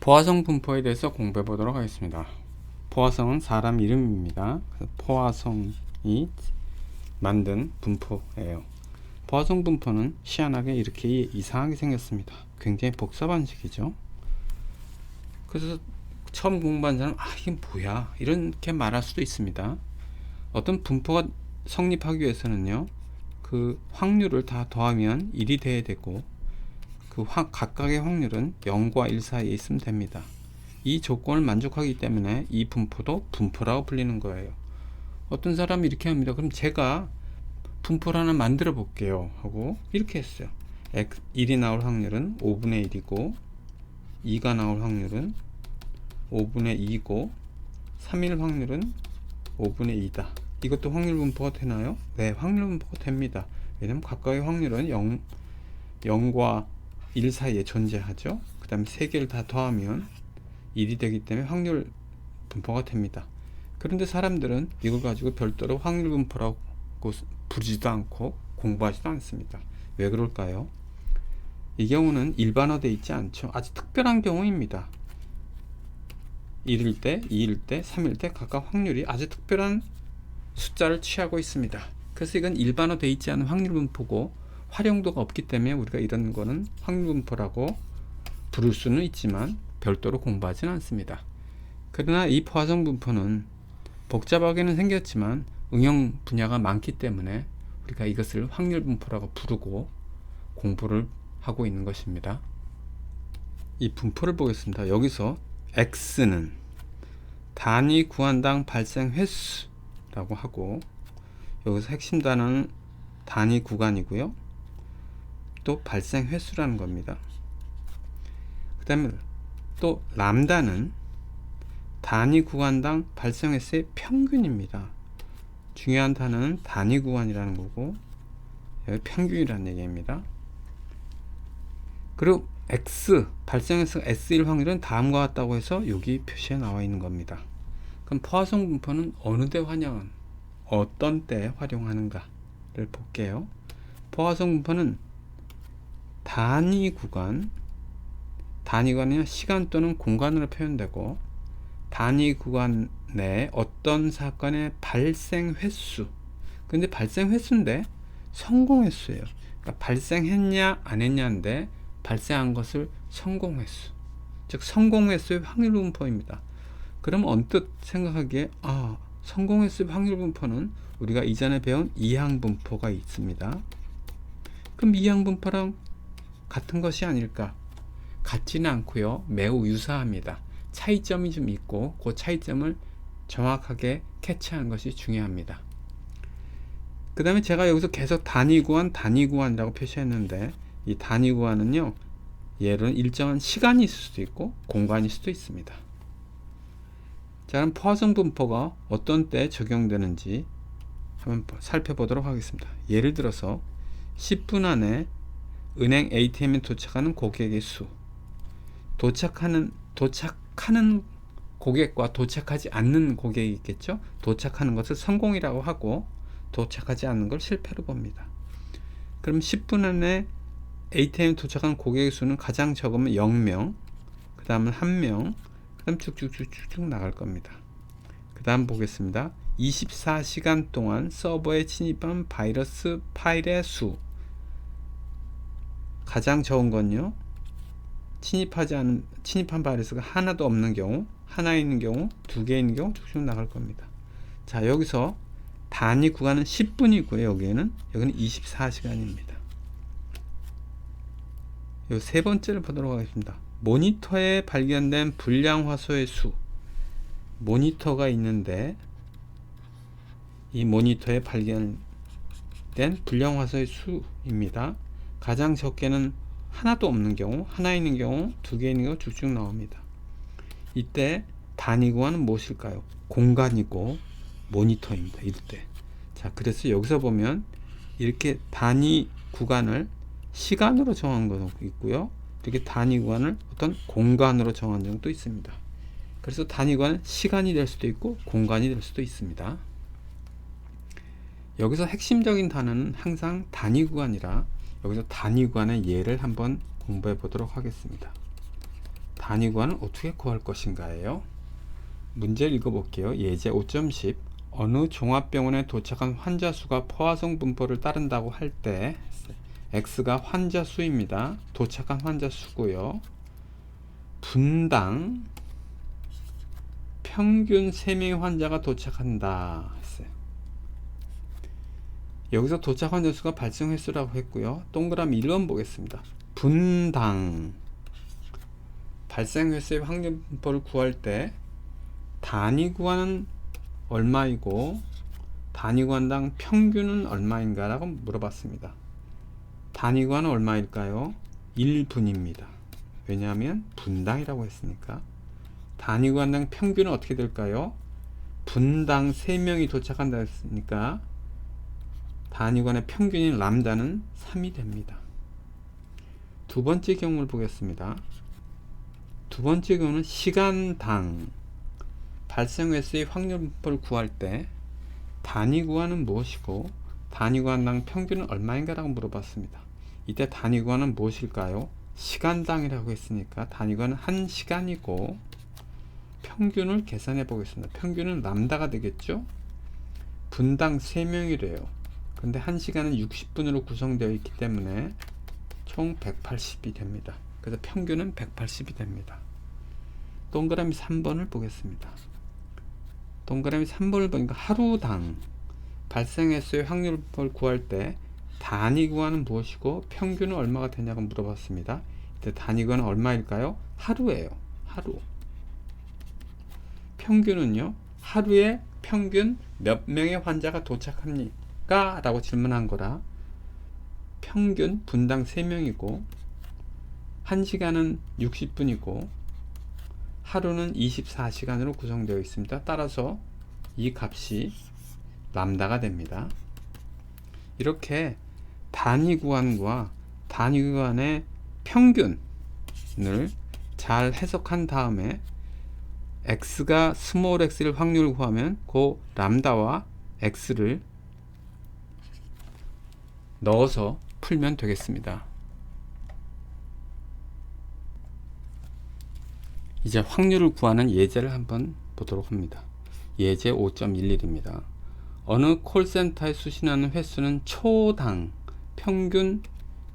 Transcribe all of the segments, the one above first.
포화성 분포에 대해서 공부해 보도록 하겠습니다. 포화성은 사람 이름입니다. 포화성이 만든 분포예요. 포화성 분포는 희한하게 이렇게 이상하게 생겼습니다. 굉장히 복잡한 식이죠. 그래서 처음 공부한 사람 이게 뭐야 이렇게 말할 수도 있습니다. 어떤 분포가 성립하기 위해서는요, 그 확률을 다 더하면 1이 돼야 되고, 그 각각의 확률은 0과 1 사이에 있으면 됩니다. 이 조건을 만족하기 때문에 이 분포도 분포라고 불리는 거예요. 어떤 사람이 이렇게 합니다. 그럼 제가 분포를 하나 만들어 볼게요 하고 이렇게 했어요. 1이 나올 확률은 5분의 1이고 2가 나올 확률은 5분의 2고 3일 확률은 5분의 2다. 이것도 확률 분포가 되나요? 네, 확률 분포가 됩니다. 왜냐면 각각의 확률은 0과 1 사이에 존재하죠. 그 다음에 3개를 다 더하면 1이 되기 때문에 확률 분포가 됩니다. 그런데 사람들은 이걸 가지고 별도로 확률 분포라고 부르지도 않고 공부하지도 않습니다. 왜 그럴까요? 이 경우는 일반화되어 있지 않죠. 아주 특별한 경우입니다. 1일 때, 2일 때, 3일 때 각각 확률이 아주 특별한 숫자를 취하고 있습니다. 그래서 이건 일반화되어 있지 않은 확률 분포고 활용도가 없기 때문에 우리가 이런 거는 확률 분포라고 부를 수는 있지만 별도로 공부하지는 않습니다. 그러나 이 포화성 분포는 복잡하게는 생겼지만 응용 분야가 많기 때문에 우리가 이것을 확률 분포라고 부르고 공부를 하고 있는 것입니다. 이 분포를 보겠습니다. 여기서 X는 단위 구간당 발생 횟수라고 하고, 여기서 핵심 단어는 단위 구간이고요. 또 발생 횟수라는 겁니다. 그 다음에 또 람다는 단위 구간당 발생 횟수의 평균입니다. 중요한 단어는 단위 구간이라는 거고, 여기 평균이라는 얘기입니다. 그리고 X, 발생 횟수 S1 확률은 다음과 같다고 해서 여기 표시에 나와 있는 겁니다. 그럼 포화성 분포는 어느 때 어떤 때 활용하는가를 볼게요. 포화성 분포는 단위 구간이나 시간 또는 공간으로 표현되고, 단위 구간 내 어떤 사건의 발생 횟수, 근데 발생 횟수인데 성공 횟수예요. 그러니까 발생했냐 안 했냐인데 발생한 것을 성공 횟수, 즉 성공 횟수의 확률 분포입니다. 그럼 언뜻 생각하기에 성공 횟수의 확률 분포는 우리가 이전에 배운 이항 분포가 있습니다. 그럼 이항 분포랑 같은 것이 아닐까? 같지는 않고요. 매우 유사합니다. 차이점이 좀 있고 그 차이점을 정확하게 캐치하는 것이 중요합니다. 그 다음에 제가 여기서 계속 단위 구간이라고 표시했는데, 이 단위 구간은요, 얘는 일정한 시간이 있을 수도 있고 공간일 수도 있습니다. 자, 그럼 포화성 분포가 어떤 때 적용되는지 한번 살펴보도록 하겠습니다. 예를 들어서 10분 안에 은행 ATM에 도착하는 고객의 수, 도착하는 고객과 도착하지 않는 고객이 있겠죠. 도착하는 것을 성공이라고 하고 도착하지 않는 걸 실패로 봅니다. 그럼 10분 안에 ATM에 도착한 고객의 수는 가장 적으면 0명, 그 다음은 1명, 그 다음 쭉쭉쭉쭉 나갈 겁니다. 그 다음 보겠습니다. 24시간 동안 서버에 침입한 바이러스 파일의 수, 가장 적은 건요, 침입한 바이러스가 하나도 없는 경우, 하나 있는 경우, 2개 있는 경우 쭉쭉 나갈 겁니다. 자, 여기서 단위 구간은 10분이고요. 여기는 24시간입니다. 요 세 번째를 보도록 하겠습니다. 모니터에 발견된 불량 화소의 수. 모니터가 있는데 이 모니터에 발견된 불량 화소의 수입니다. 가장 적게는 하나도 없는 경우, 하나 있는 경우, 2개 있는 경우 쭉쭉 나옵니다. 이때 단위 구간은 무엇일까요? 공간이고 모니터입니다. 이때. 자, 그래서 여기서 보면 이렇게 단위 구간을 시간으로 정한 것도 있고요, 이렇게 단위 구간을 어떤 공간으로 정한 적도 있습니다. 그래서 단위 구간은 시간이 될 수도 있고 공간이 될 수도 있습니다. 여기서 핵심적인 단어는 항상 단위 구간이라 여기서 단위 구간의 예를 한번 공부해 보도록 하겠습니다. 단위 구간을 어떻게 구할 것인가예요. 문제를 읽어볼게요. 예제 5.10 어느 종합병원에 도착한 환자 수가 포화성 분포를 따른다고 할 때 X가 환자 수입니다. 도착한 환자 수고요. 분당 평균 3명의 환자가 도착한다 했어요. 여기서 도착 환자 수가 발생 횟수라고 했고요. 동그라미 1번 보겠습니다. 분당 발생 횟수의 확률 분포를 구할 때 단위 구간은 얼마이고 단위 구간당 평균은 얼마인가 라고 물어봤습니다. 단위 구간은 얼마일까요? 1분입니다. 왜냐하면 분당이라고 했으니까. 단위 구간당 평균은 어떻게 될까요? 분당 3명이 도착한다 했으니까 단위 구간의 평균인 람다는 3이 됩니다. 두 번째 경우를 보겠습니다. 두 번째 경우는 시간당 발생 횟수의 확률 분포를 구할 때 단위 구간은 무엇이고 단위 구간당 평균은 얼마인가 라고 물어봤습니다. 이때 단위 구간은 무엇일까요? 시간당이라고 했으니까 단위 구간은 1시간이고 평균을 계산해 보겠습니다. 평균은 람다가 되겠죠? 분당 3명이래요. 근데 1시간은 60분으로 구성되어 있기 때문에 총 180이 됩니다. 그래서 평균은 180이 됩니다. 동그라미 3번을 보겠습니다. 동그라미 3번을 보니까 하루당 발생 횟수의 확률을 구할 때 단위 구간은 무엇이고 평균은 얼마가 되냐고 물어봤습니다. 이때 단위 구간은 얼마일까요? 하루예요. 하루. 평균은요. 하루에 평균 몇 명의 환자가 도착합니까? 라고 질문한 거라 평균 분당 3명이고 1시간은 60분이고 하루는 24시간으로 구성되어 있습니다. 따라서 이 값이 람다가 됩니다. 이렇게 단위 구간과 단위 구간의 평균을 잘 해석한 다음에 x가 스몰 x를 확률을 구하면 그 람다와 x를 넣어서 풀면 되겠습니다. 이제 확률을 구하는 예제를 한번 보도록 합니다. 예제 5.11입니다. 어느 콜센터에 수신하는 횟수는 초당 평균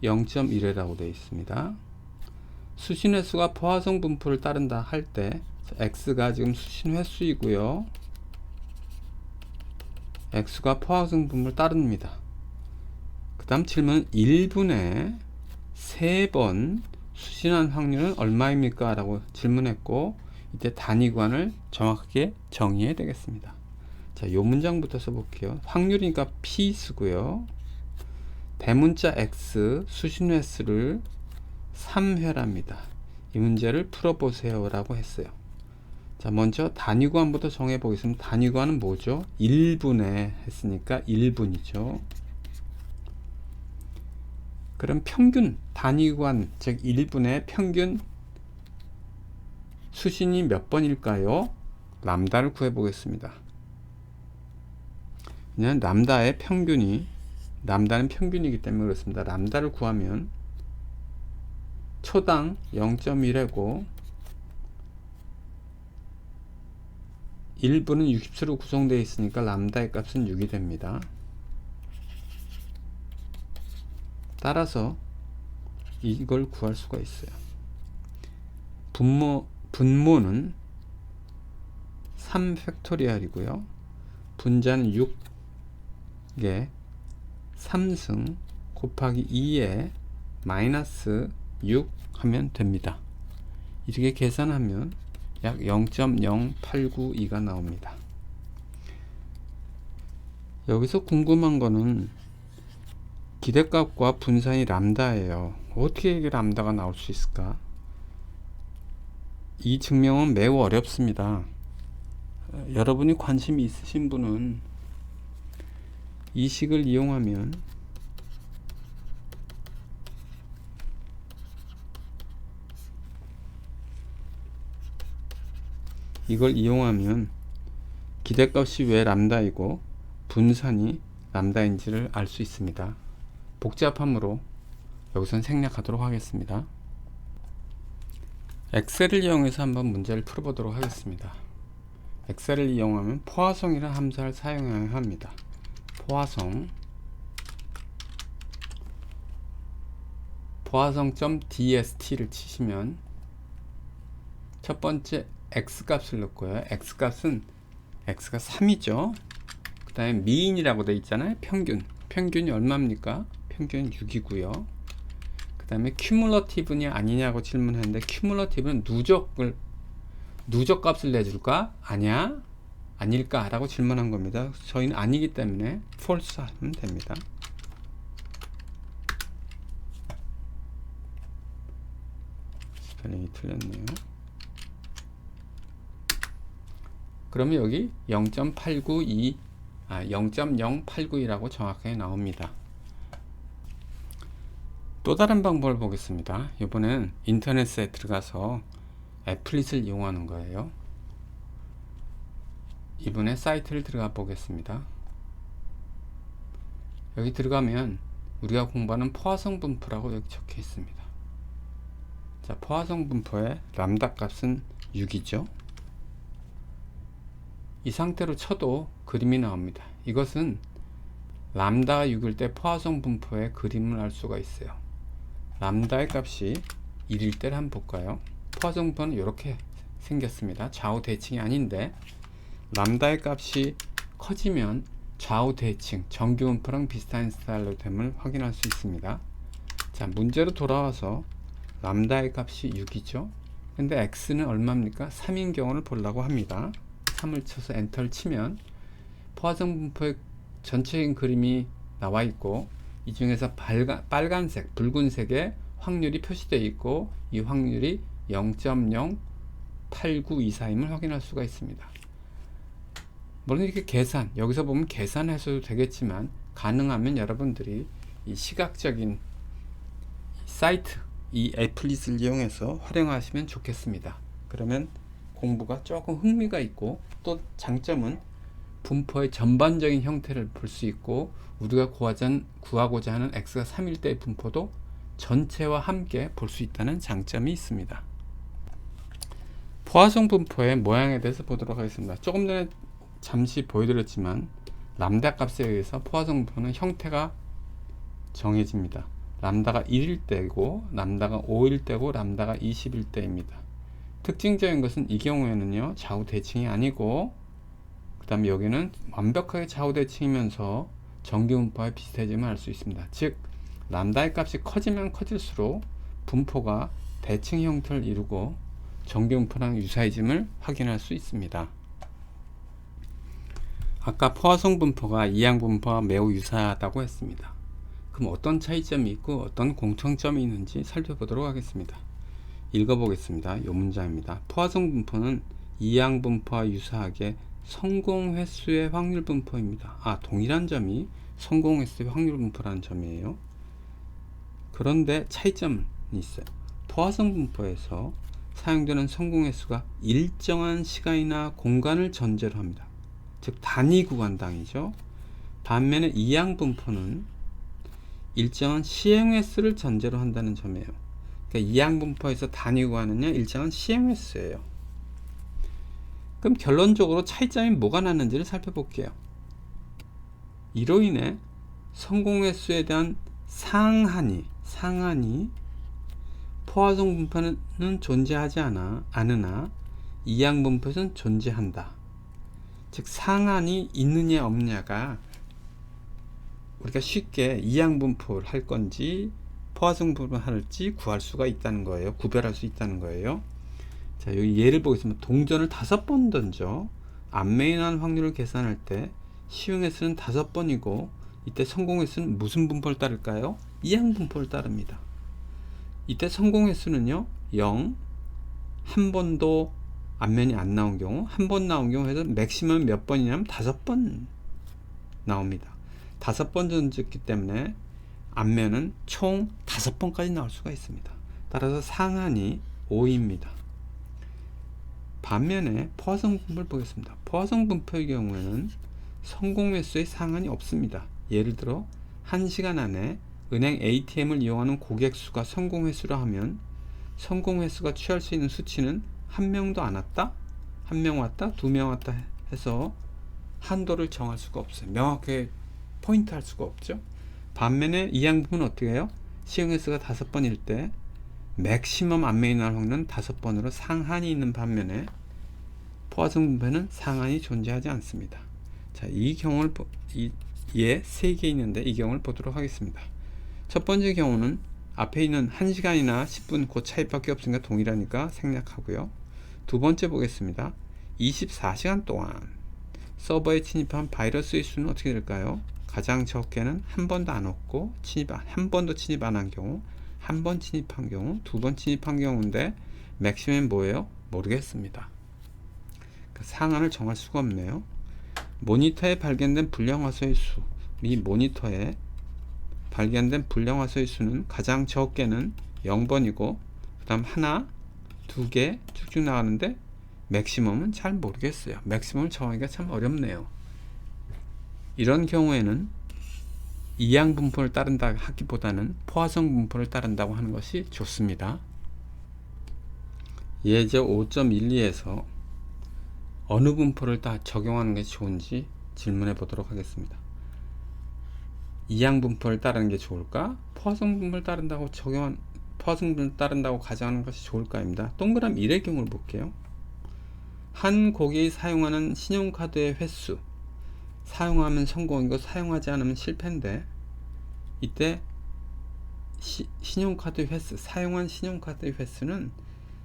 0.1회라고 되어 있습니다. 수신 횟수가 포화성 분포를 따른다 할 때 x가 지금 수신 횟수이고요. x가 포화성 분포를 따릅니다. 그 다음 질문은 1분에 3번 수신한 확률은 얼마입니까? 라고 질문했고 이때 단위 구간을 정확하게 정의해야 되겠습니다. 자, 요 문장부터 써볼게요. 확률이니까 p 쓰고요. 대문자 x 수신 횟수를 3회랍니다. 이 문제를 풀어보세요 라고 했어요. 자, 먼저 단위 구간부터 정해 보겠습니다. 단위 구간은 뭐죠? 1분에 했으니까 1분이죠. 그럼 평균 단위 구간 즉 1분의 평균 수신이 몇 번일까요? 람다를 구해 보겠습니다. 그냥 람다의 평균이 람다는 평균이기 때문에 그렇습니다. 람다를 구하면 초당 0.1회고 1분은 60수로 구성되어 있으니까 람다의 값은 6이 됩니다. 따라서 이걸 구할 수가 있어요. 분모는 3팩토리얼이고요. 분자는 6에 3승 곱하기 2에 마이너스 6 하면 됩니다. 이렇게 계산하면 약 0.0892가 나옵니다. 여기서 궁금한 거는 기대값과 분산이 람다예요. 어떻게 이게 람다가 나올 수 있을까? 이 증명은 매우 어렵습니다. 여러분이 관심이 있으신 분은 이 식을 이용하면 이걸 이용하면 기대값이 왜 람다이고 분산이 람다인지를 알 수 있습니다. 복잡함으로 여기선 생략하도록 하겠습니다. 엑셀을 이용해서 한번 문제를 풀어보도록 하겠습니다. 엑셀을 이용하면 포화성이라는 함수를 사용해야 합니다. 포화성.dst를 치시면 첫 번째 x값을 넣고요. x값은 x가 3이죠. 그 다음에 미인이라고 되어 있잖아요. 평균이 얼마입니까? 평균 6이고요. 그 다음에 큐뮬러티브냐 아니냐고 질문했는데, 큐뮬러티브는 누적 값을 내줄까? 아닐까? 라고 질문한 겁니다. 저희는 아니기 때문에 false 하면 됩니다. 스펠링이 틀렸네요. 그러면 여기 0.089이라고 정확하게 나옵니다. 또 다른 방법을 보겠습니다. 이번엔 인터넷에 들어가서 애플릿을 이용하는 거예요. 이번에 사이트를 들어가 보겠습니다. 여기 들어가면 우리가 공부하는 포화성 분포라고 여기 적혀 있습니다. 자, 포화성 분포의 람다 값은 6이죠. 이 상태로 쳐도 그림이 나옵니다. 이것은 람다가 6일 때 포화성 분포의 그림을 알 수가 있어요. 람다의 값이 1일 때를 한번 볼까요? 포화성 분포는 이렇게 생겼습니다. 좌우 대칭이 아닌데, 람다의 값이 커지면 좌우 대칭, 정규 분포랑 비슷한 스타일로 됨을 확인할 수 있습니다. 자, 문제로 돌아와서 람다의 값이 6이죠. 근데 x는 얼마입니까? 3인 경우를 보려고 합니다. 3을 쳐서 엔터를 치면 포화성 분포의 전체적인 그림이 나와 있고, 이 중에서 빨간색, 붉은색의 확률이 표시되어 있고, 이 확률이 0.08924임을 확인할 수가 있습니다. 물론 이렇게 여기서 보면 계산해서도 되겠지만, 가능하면 여러분들이 이 시각적인 사이트, 이 애플릿을 이용해서 활용하시면 좋겠습니다. 그러면 공부가 조금 흥미가 있고, 또 장점은 분포의 전반적인 형태를 볼 수 있고, 우리가 구하고자 하는 x가 3일 때의 분포도 전체와 함께 볼 수 있다는 장점이 있습니다. 포화성 분포의 모양에 대해서 보도록 하겠습니다. 조금 전에 잠시 보여드렸지만, 람다 값에 의해서 포화성 분포는 형태가 정해집니다. 람다가 1일 때고, 람다가 5일 때고, 람다가 20일 때입니다. 특징적인 것은 이 경우에는요, 좌우 대칭이 아니고, 그 다음에 여기는 완벽하게 좌우 대칭이면서 정규 분포와 비슷해짐을 알 수 있습니다. 즉, 람다의 값이 커지면 커질수록 분포가 대칭 형태를 이루고 정규 분포랑 유사해짐을 확인할 수 있습니다. 아까 포화성 분포가 이항 분포와 매우 유사하다고 했습니다. 그럼 어떤 차이점이 있고 어떤 공통점이 있는지 살펴보도록 하겠습니다. 읽어보겠습니다. 이 문장입니다. 포화성 분포는 이항 분포와 유사하게 성공 횟수의 확률 분포입니다. 동일한 점이 성공 횟수의 확률 분포라는 점이에요. 그런데 차이점이 있어요. 포화성 분포에서 사용되는 성공 횟수가 일정한 시간이나 공간을 전제로 합니다. 즉 단위 구간당이죠. 반면에 이항 분포는 일정한 시행 횟수를 전제로 한다는 점이에요. 그러니까 이항 분포에서 단위 구간은요, 일정한 시행 횟수예요. 그럼 결론적으로 차이점이 뭐가 났는지를 살펴볼게요. 이로 인해 성공 횟수에 대한 상한이 포화성 분포는 존재하지 않으나 이항 분포에서는 존재한다. 즉 상한이 있느냐 없느냐가 우리가 쉽게 이항 분포를 할 건지 포화성 분포를 할지 구할 수가 있다는 거예요. 구별할 수 있다는 거예요. 자, 여기 예를 보겠습니다. 동전을 5번 던져 안매인 한 확률을 계산할 때 시용 횟수는 5번이고, 이때 성공 횟수는 무슨 분포를 따를까요? 이항 분포를 따릅니다. 이때 성공 횟수는요, 0, 한 번도 안면이 안 나온 경우, 한 번 나온 경우에도 맥시멈 몇 번이냐면 5번 나옵니다. 5번 던졌기 때문에 안면은 총 5번까지 나올 수가 있습니다. 따라서 상한이 5입니다. 반면에 포화성 분포를 보겠습니다. 포화성 분포의 경우에는 성공 횟수의 상한이 없습니다. 예를 들어 1시간 안에 은행 ATM을 이용하는 고객 수가 성공 횟수라 하면 성공 횟수가 취할 수 있는 수치는 한 명도 안 왔다, 한 명 왔다, 두 명 왔다 해서 한도를 정할 수가 없어요. 명확하게 포인트 할 수가 없죠. 반면에 이 양분은 어떻게 해요? 시행 횟수가 5번일 때 맥시멈 안면이 나올 확률은 5번으로 상한이 있는 반면에 포화성 분포에는 상한이 존재하지 않습니다. 자, 이 경우를 얘 3개 있는데 이 경우를 보도록 하겠습니다. 첫 번째 경우는 앞에 있는 1시간이나 10분 그 차이밖에 없으니까 동일하니까 생략하고요. 두 번째 보겠습니다. 24시간 동안 서버에 침입한 바이러스의 수는 어떻게 될까요? 가장 적게는 한 번도 안 왔고 한 번도 침입 안 한 경우, 한 번 침입한 경우, 두 번 침입한 경우인데 맥시멈은 뭐예요? 모르겠습니다. 상한을 정할 수가 없네요. 모니터에 발견된 불량화소의 수, 이 모니터에 발견된 불량화소의 수는 가장 적게는 0번이고 그 다음 하나, 두 개 쭉쭉 나가는데 맥시멈은 잘 모르겠어요. 맥시멈을 정하기가 참 어렵네요. 이런 경우에는 이항 분포를 따른다 하기보다는 포화성 분포를 따른다고 하는 것이 좋습니다. 예제 5.12에서 어느 분포를 다 적용하는 것이 좋은지 질문해 보도록 하겠습니다. 이항 분포를 따르는 게 좋을까? 포화성 분포를 따른다고 포화성 분포를 따른다고 가정하는 것이 좋을까입니다. 동그라미 1의 경우를 볼게요. 한 고객이 사용하는 신용카드의 횟수, 사용하면 성공이고 사용하지 않으면 실패인데 이때 신용카드 횟수, 사용한 신용카드 횟수는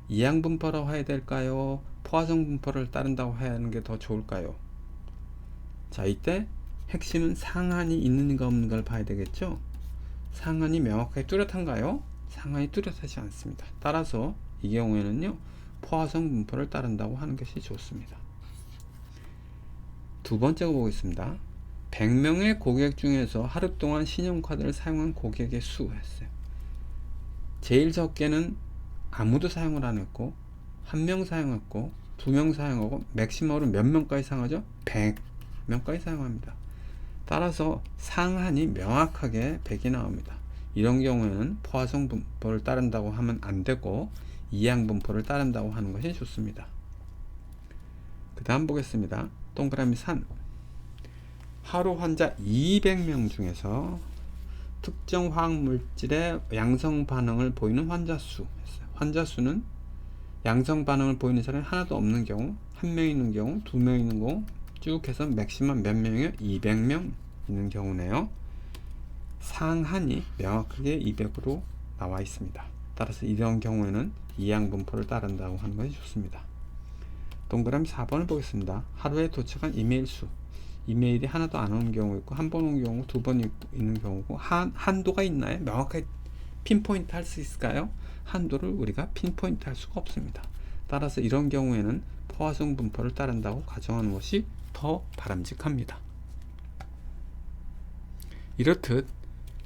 이항 분포라고 해야 될까요? 포화성 분포를 따른다고 해야 하는 게 더 좋을까요? 자, 이때 핵심은 상한이 있는가 없는가를 봐야 되겠죠. 상한이 명확하게 뚜렷한가요? 상한이 뚜렷하지 않습니다. 따라서 이 경우에는요, 포화성 분포를 따른다고 하는 것이 좋습니다. 두 번째 거 보겠습니다. 100명의 고객 중에서 하루 동안 신용카드를 사용한 고객의 수 했어요. 제일 적게는 아무도 사용을 안 했고, 한 명 사용했고, 두 명 사용하고, 맥시멈으로 몇 명까지 사용하죠? 100명까지 사용합니다. 따라서 상한이 명확하게 100이 나옵니다. 이런 경우에는 포화성 분포를 따른다고 하면 안 되고 이항 분포를 따른다고 하는 것이 좋습니다. 그 다음 보겠습니다. 동그라미 3. 하루 환자 200명 중에서 특정 화학물질의 양성 반응을 보이는 환자 수 했어요. 환자 수는 양성 반응을 보이는 사람이 하나도 없는 경우, 한 명 있는 경우, 두 명 있는 경우 쭉 해서 맥시멈 몇 명이요? 200명 있는 경우네요. 상한이 명확하게 200으로 나와 있습니다. 따라서 이런 경우에는 이항 분포를 따른다고 하는 것이 좋습니다. 동그라미 4번을 보겠습니다. 하루에 도착한 이메일 수, 이메일이 하나도 안 오는 경우 있고 한 번 온 경우, 두 번 있는 경우고 한도가 있나요? 명확하게 핀포인트 할 수 있을까요? 한도를 우리가 핀포인트 할 수가 없습니다. 따라서 이런 경우에는 포화성 분포를 따른다고 가정하는 것이 더 바람직합니다. 이렇듯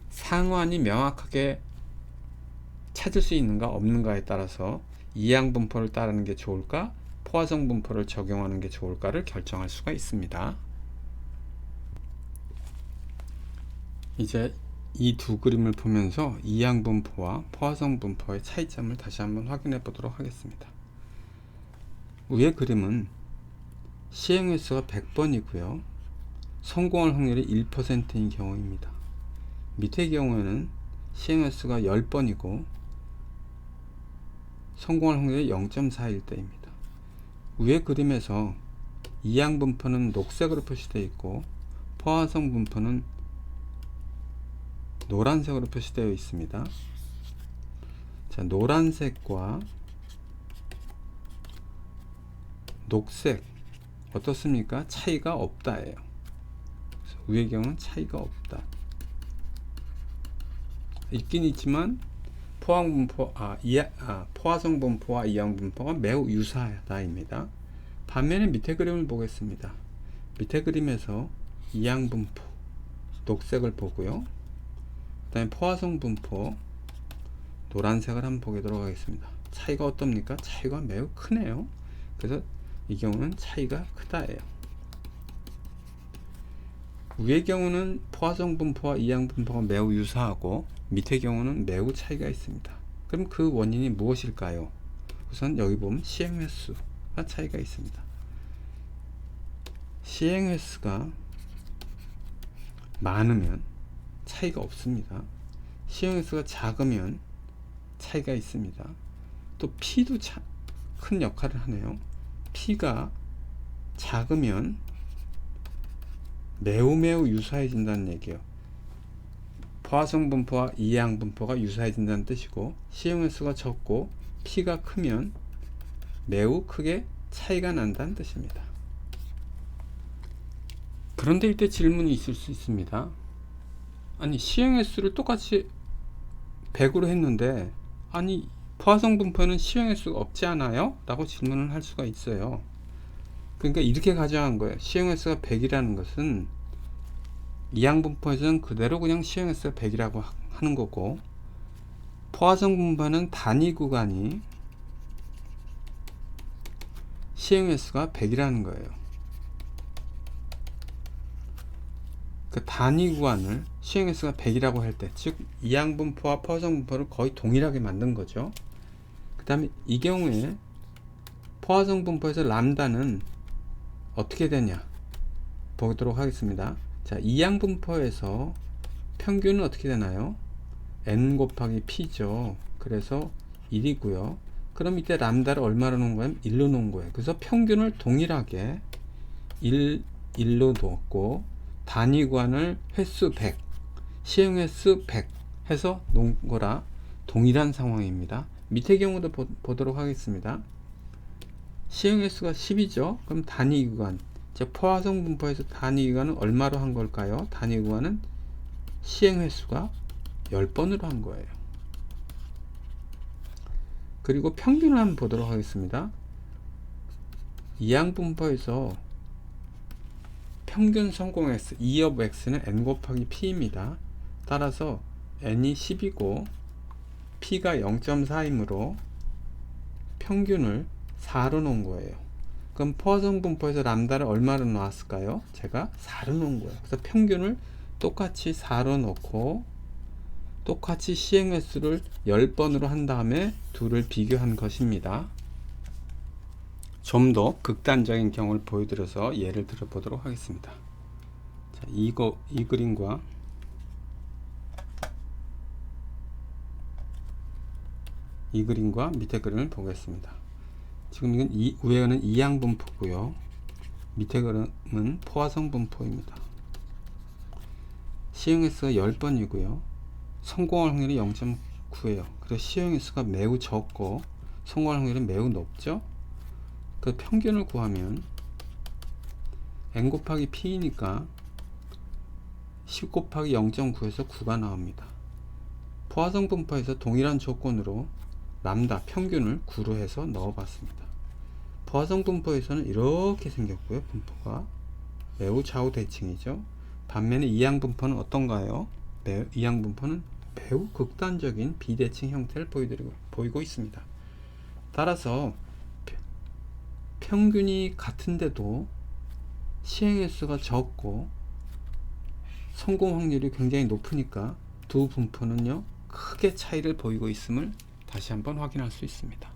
상한이 명확하게 찾을 수 있는가 없는가에 따라서 이항 분포를 따르는 게 좋을까, 포화성 분포를 적용하는 게 좋을까를 결정할 수가 있습니다. 이제 이 두 그림을 보면서 이항 분포와 포화성 분포의 차이점을 다시 한번 확인해 보도록 하겠습니다. 위의 그림은 시행 횟수가 100번이고요. 성공할 확률이 1%인 경우입니다. 밑의 경우에는 시행 횟수가 10번이고 성공할 확률이 0.41 때입니다. 위의 그림에서 이항 분포는 녹색으로 표시되어 있고 포화성 분포는 노란색으로 표시되어 있습니다. 자, 노란색과 녹색 어떻습니까? 차이가 없다예요. 위의 경우는 차이가 없다. 있긴 있지만 포화성 분포와 이항 분포가 매우 유사하다입니다. 반면에 밑에 그림을 보겠습니다. 밑에 그림에서 이항 분포 녹색을 보고요. 그 다음에 포화성 분포 노란색을 한번 보도록 하겠습니다. 차이가 어떻습니까? 차이가 매우 크네요. 그래서 이 경우는 차이가 크다예요. 위의 경우는 포화성 분포와 이항 분포가 매우 유사하고 밑의 경우는 매우 차이가 있습니다. 그럼 그 원인이 무엇일까요? 우선 여기 보면 시행 횟수가 차이가 있습니다. 시행 횟수가 많으면 차이가 없습니다. 시행 횟수가 작으면 차이가 있습니다. 또 P도 큰 역할을 하네요. P가 작으면 매우 유사해진다는 얘기예요. 포화성 분포와 이해양 분포가 유사해진다는 뜻이고, 시행 횟수가 적고 P가 크면 매우 크게 차이가 난다는 뜻입니다. 그런데 이때 질문이 있을 수 있습니다. 아니, 시행 횟수를 똑같이 100으로 했는데, 아니 포화성 분포에는 시행 횟수가 없지 않아요? 라고 질문을 할 수가 있어요. 그러니까 이렇게 가정한 거예요. 시행 횟수가 100이라는 것은 이항 분포에서는 그대로 그냥 시행 횟수가 100이라고 하는 거고, 포화성 분포는 단위 구간이 시행 횟수가 100이라는 거예요. 그 단위 구간을 시행 횟수가 100이라고 할 때, 즉 이항 분포와 포화성 분포를 거의 동일하게 만든 거죠. 그 다음에 이 경우에 포화성 분포에서 람다는 어떻게 되냐 보도록 하겠습니다. 자, 이항 분포에서 평균은 어떻게 되나요? n 곱하기 p죠. 그래서 1이고요. 그럼 이때 람다를 얼마로 놓은 거예요? 1로 놓은 거예요. 그래서 평균을 동일하게 1로 놓았고, 단위 구간을 횟수 100, 시행 횟수 100 해서 놓은 거라 동일한 상황입니다. 밑의 경우도 보도록 하겠습니다. 시행 횟수가 10이죠. 그럼 단위 구간, 즉 포화성 분포에서 단위 구간은 얼마로 한 걸까요? 단위 구간은 시행 횟수가 10번으로 한 거예요. 그리고 평균을 한번 보도록 하겠습니다. 이항 분포에서 평균 성공 x, E of x는 n 곱하기 p입니다. 따라서 n이 10이고 p가 0.4이므로 평균을 4로 놓은 거예요. 그럼 포화성 분포에서 람다를 얼마로 놓았을까요? 제가 4로 놓은 거예요. 그래서 평균을 똑같이 4로 놓고 똑같이 시행 횟수를 10번으로 한 다음에 둘을 비교한 것입니다. 좀 더 극단적인 경우를 보여드려서 예를 들어 보도록 하겠습니다. 자, 이 그림과 이 그림과 밑에 그림을 보겠습니다. 지금 이건 위에는 이항 분포고요. 밑에 그림은 포화성 분포입니다. 시행 횟수가 10번이고요. 성공할 확률이 0.9예요. 그래서 시행 횟수가 매우 적고 성공할 확률이 매우 높죠. 그 평균을 구하면 n 곱하기 p니까 10 곱하기 0.9에서 9가 나옵니다. 포화성 분포에서 동일한 조건으로 람다 평균을 9로 해서 넣어봤습니다. 포화성 분포에서는 이렇게 생겼고요. 분포가 매우 좌우대칭이죠. 반면에 이항 분포는 어떤가요? 이항 분포는 매우 극단적인 비대칭 형태를 보이고 있습니다. 따라서 평균이 같은데도 시행 횟수가 적고 성공 확률이 굉장히 높으니까 두 분포는요 크게 차이를 보이고 있음을 다시 한번 확인할 수 있습니다.